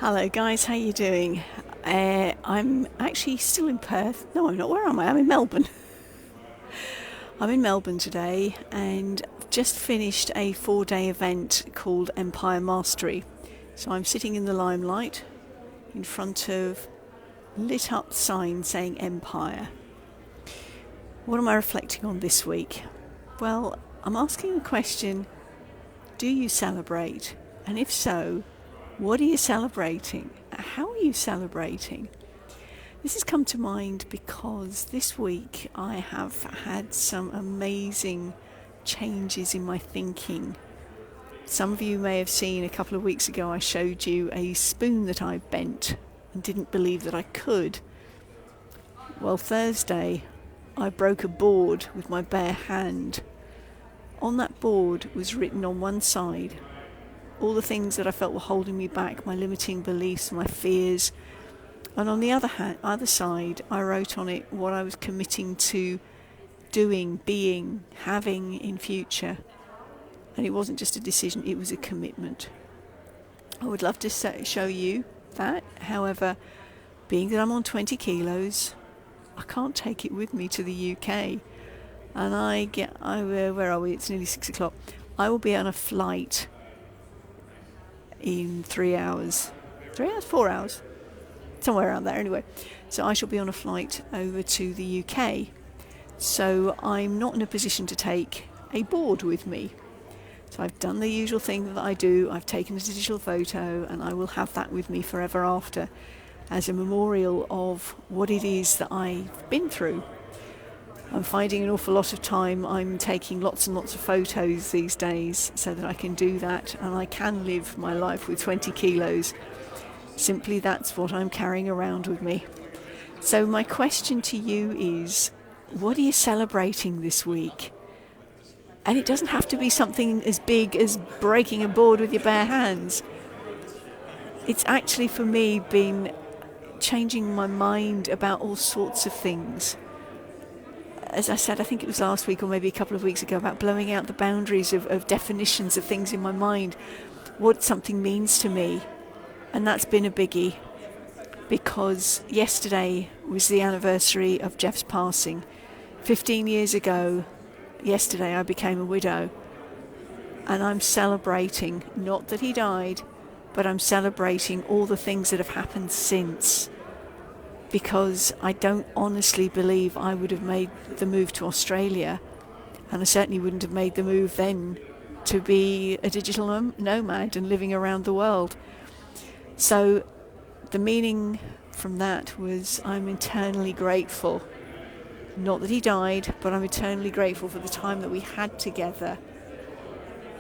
Hello guys, how you doing? I'm actually still in Perth. No, I'm not. Where am I? I'm in Melbourne. I'm in Melbourne today and I've just finished a 4-day event called Empire Mastery. So I'm sitting in the limelight in front of lit up signs saying Empire. What am I reflecting on this week? Well, I'm asking the question, do you celebrate? And if so, what are you celebrating? How are you celebrating? This has come to mind because this week I have had some amazing changes in my thinking. Some of you may have seen a couple of weeks ago I showed you a spoon that I bent and didn't believe that I could. Well, Thursday I broke a board with my bare hand. On that board was written on one side all the things that I felt were holding me back, my limiting beliefs, my fears. And on the other side, I wrote on it what I was committing to doing, being, having in future. And it wasn't just a decision, it was a commitment. I would love to show you that. However, being that I'm on 20 kilos, I can't take it with me to the UK. And where are we? It's nearly 6 o'clock. I will be on a flight in 3 hours. 3 hours? 4 hours? Somewhere around there anyway. So I shall be on a flight over to the UK. So I'm not in a position to take a board with me. So I've done the usual thing that I do. I've taken a digital photo and I will have that with me forever after as a memorial of what it is that I've been through. I'm finding an awful lot of time I'm taking lots and lots of photos these days so that I can do that and I can live my life with 20 kilos. Simply that's what I'm carrying around with me. So my question to you is, what are you celebrating this week? And it doesn't have to be something as big as breaking a board with your bare hands. It's actually for me been changing my mind about all sorts of things. As I said, I think it was last week or maybe a couple of weeks ago, about blowing out the boundaries of definitions of things in my mind, what something means to me. And that's been a biggie because yesterday was the anniversary of Jeff's passing. 15 years ago, yesterday I became a widow. And I'm celebrating, not that he died, but I'm celebrating all the things that have happened since. Because I don't honestly believe I would have made the move to Australia, and I certainly wouldn't have made the move then to be a digital nomad and living around the world. So the meaning from that was I'm eternally grateful. Not that he died, but I'm eternally grateful for the time that we had together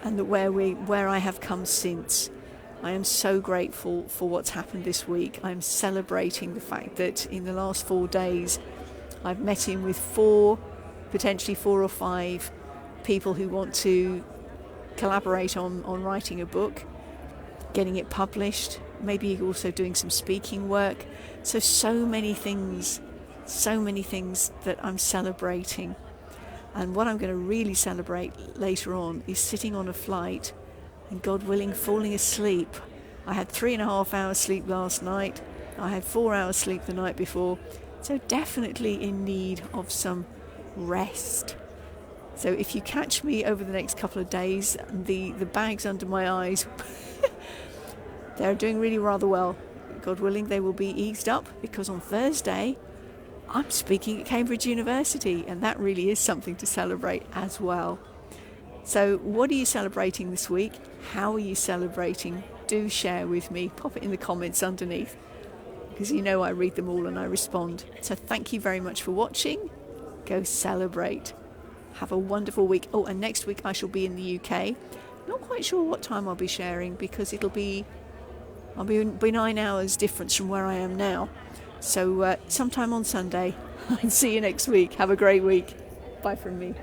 and that where I have come since. I am so grateful for what's happened this week. I'm celebrating the fact that in the last 4 days I've met him with potentially 4 or 5 people who want to collaborate on writing a book, getting it published, maybe also doing some speaking work. So many things that I'm celebrating. And what I'm going to really celebrate later on is sitting on a flight and God willing, falling asleep. I had 3.5 hours sleep last night. I had 4 hours sleep the night before. So definitely in need of some rest. So if you catch me over the next couple of days, the bags under my eyes, they're doing really rather well. God willing, they will be eased up because on Thursday, I'm speaking at Cambridge University and that really is something to celebrate as well. So what are you celebrating this week? How are you celebrating? Do share with me. Pop it in the comments underneath because you know I read them all and I respond. So thank you very much for watching. Go celebrate. Have a wonderful week. Oh, and next week I shall be in the UK. Not quite sure what time I'll be sharing because I'll be 9 hours difference from where I am now. So sometime on Sunday. I'll see you next week. Have a great week. Bye from me.